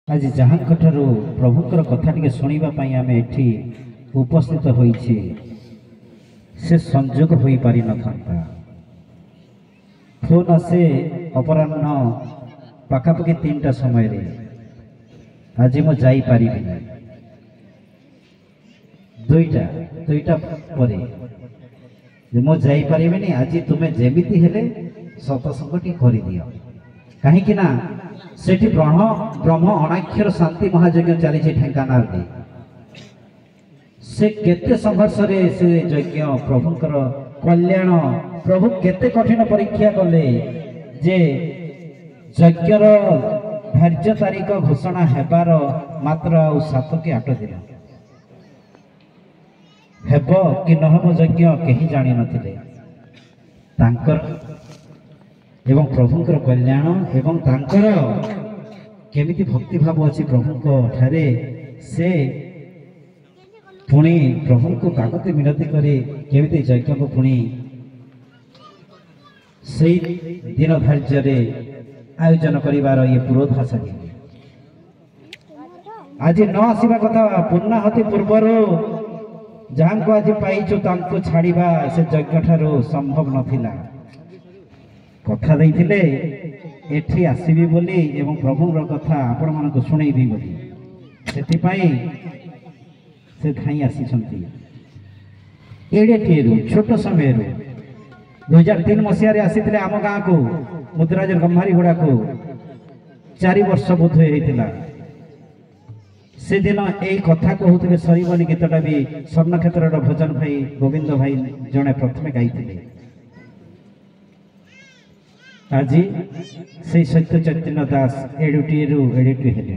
आज जहाँ प्रभुकर कथा टे शुणापी आम एठी उपस्थित होइछे से संजोग हो पारि न था। फोन आसे अपराह्न पाखापाखि 3टा समय रे आज मु जाई पारि दुईटा परे मु जाई पारिबिनी। आज तुम्हें जेमिति हेले सतसंगटी कर दियो कहीं ना सेठी ब्रह्म अनाक्षर शांति महायज्ञ चली ढेंकानाल रे से केते संघर्ष रे से यज्ञ प्रभुंकर कल्याण प्रभु केते कठिन परीक्षा कले जे यज्ञर धार्य तारीख घोषणा हेबार मात्र 7 कि 8 दिन हेब कि नहब यज्ञ कहीं जानी नथिले। तांकर एवं प्रभुंकर कल्याण एवं तांकर केमिति भक्ति भाव अच्छी प्रभु को ठारे से पुणी प्रभु को कागती मिनती करे केमिति यज्ञ को पुणी से दिन धार्य रे आयोजन करिवार ये पूर्वधास आज न आसीबा कथा पूर्णाहति पूर्वर जहां को आज पाइछु तांको छाड़ीबा से यज्ञ ठारो संभव नथिला। कथा देइथिले एठी आसीबी बोली एवं प्रभुर कथा आपण मानको सुनैबी बोली सेति पई से धाई आसी छंती एडे टेरु छोट समय रो 2003 मसिया रे आसीथिले आम गाँ को मुद्राज गम्हारी गुड़ा को 4 वर्ष बोध होइतिला। से दिन एई कथा कहउथिले सरीबनी गीतटा भी स्वर्ण क्षेत्र भजन भाई गोविंद भाई जने प्रथमे गाइथिले। आज से सत्य चैतन्य दास एडुटीरु एडिटी हेले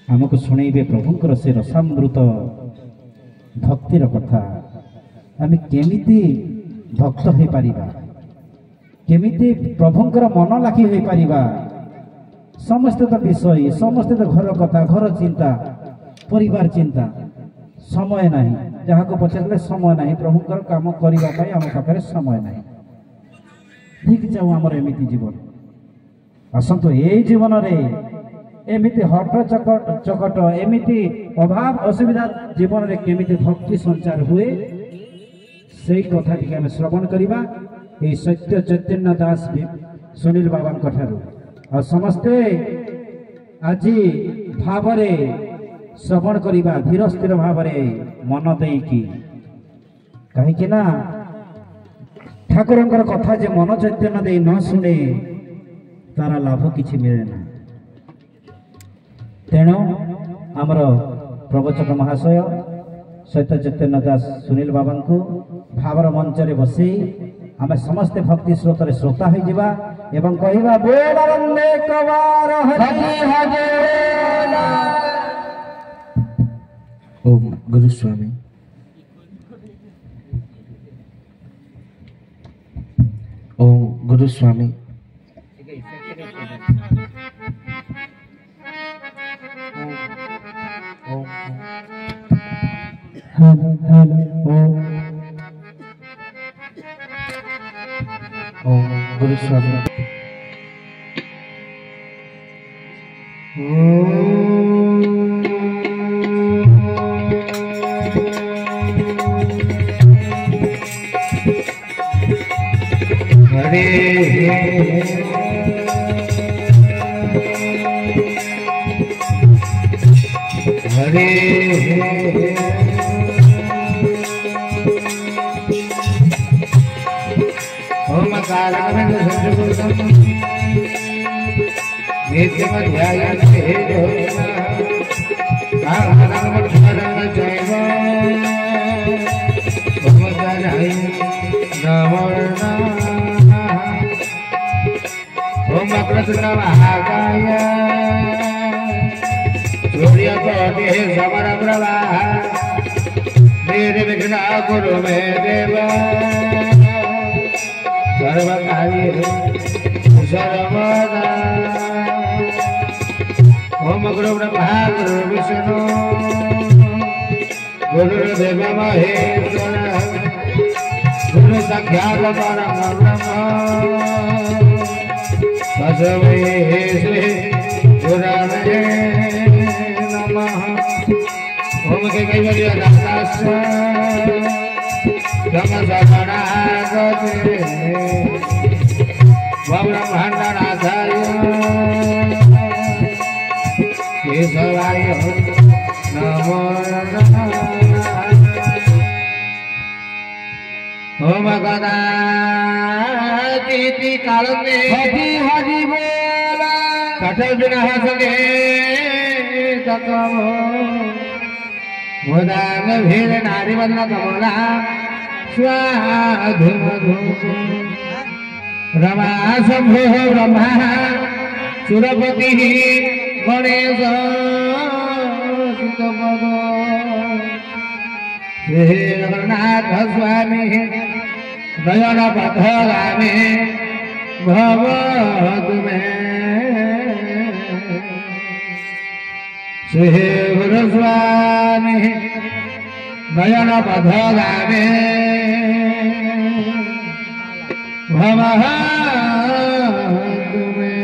आमको शुणेबे प्रभुंकर से रसामृत भक्तिर कथा आम केमिति भक्त हो पारिबा केमिति प्रभुंकर मन लाखी हो पारिबा। समस्त तो विषय समस्त तो घर कथा घर चिंता परिवार चिंता समय नहीं जहाँ को पचारे समय नहीं प्रभुंकर काम करने आम पाखे समय नहीं। ठीक जाऊ आमर एमिति जीवन आसतु ए जीवन रे एमिति हट चकट एमिति अभाव असुविधा जीवन रे केमिति भक्ति संचार हुए से कथा टी आम श्रवण करिबा ए सत्य चैतन्य दास सुनील बाबा ठारू आ समस्ते आज भाव रे श्रवण करिबा धीर स्थिर भाव रे मन देकी कहीं ना ठाकुरंकर कथा जे मन चैतन्य दे न शुणे तारा लाभ किछि मिले ना। तेणु आमर प्रवचक महाशय सत्य चैतन्य दास सुनील बाबा को भावर मंच रे बसई आमे समस्त भक्ति स्रोत रे श्रोता हो जिबा एवं कहिबा बोल कवार हरि हरि ओम गुरु स्वामी ओम गुरु स्वामी ओम गुरु स्वामी हरे हरे ओम कालानंद सद्गुरुं नित्यमध्यायं हेतो कालानंद स्मरण जैव ओम दानाय नमो ओम कृष्ण महाकाय सूर्य कोटि समप्रभा मेरे विघ्न गुरु मे देव सर्वकार्य सर्वदा ओम गुरु ब्रह्मा गुरु विष्णु गुरुदेव महेश्वर गुरु साक्षात् परम ब्रह्म तस्मै श्री गुरवे ओम के कैवल्य दास जम शरणागते ब्रह्मांडनाथाय केशवाय नमो नमः। ओम गदातीति कालने हरि हरि बोल कठल विनाश सगे तकमो मोदान भीर नारी वदन कमला स्वाधु मधु रमा शंभो ब्रह्मा सुरपति गणेश चित्तपद श्री जगन्नाथ स्वामी दयन पथगामी भवतु मे श्री गुरु स्वामी दयन पथगामी भवतु मे।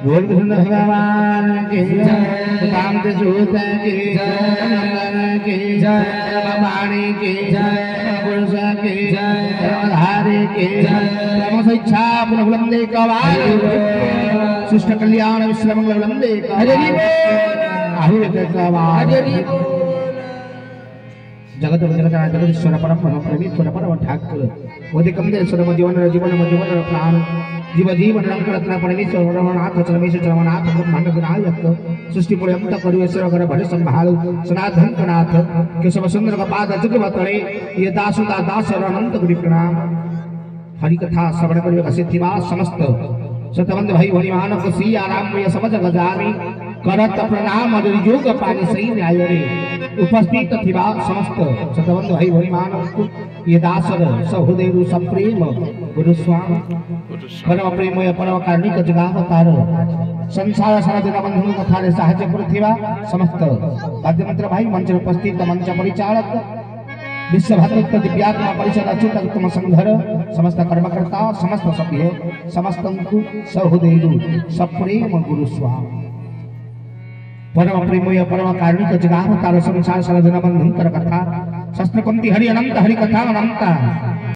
बोल कृष्ण भगवान की जय, काम के सूत की जय, की जय, वाणी की जय, पुरुष की जय, धारी की जय, इच्छा पुनर्बुलंदे कवाय शिष्ट कल्याण विश्रमंगलबुलंदे कवाय जगत जगत जगदीश्वर परम परमेश्वर परम ठाकुर वदिकमदेश्वर जीवन जीवन जीवन प्राण जीव जीवन रत्न परमेश्वर रमनाथ चरमेश्वर चरमनाथ ब्रह्मांड विनायक सृष्टि पुण्यंत करुवेश्वर कर भले संभाल सनातन कनाथ केशव सुंदर कपाद जुगवतळे ये दासुदा दास अनंत गुरु प्रणाम हरि कथा श्रवण करिवे सिद्धिवा समस्त सतवंत भाई हरिमान को सिया राम ये समझ गजामी करत प्रणाम योग पानी सही न्याय रे उपस्थित थिवा समस्त सतवंत भाई हरिमान को ये दासर सहुदेव सप्रेम गुरु स्वामी परम प्रेमय परम कारुणिक जगावतार संसार सारा बंधु कथा रे साहाय्य करथिवा समस्त वाद्य मंत्र भाई मंच उपस्थित मंच परिचालक विश्व भातृत्व दिव्यात्मा परिषद अच्युत उत्तम संघर समस्त कर्मकर्ता समस्त सभ्य समस्त सहुदेव सप्रेम गुरु स्वामी परम प्रेमय परम कारुणिक जगावतार संसार सारा बंधु कथा शस्त्र कुंती हरि अनंत हरि कथा अनंत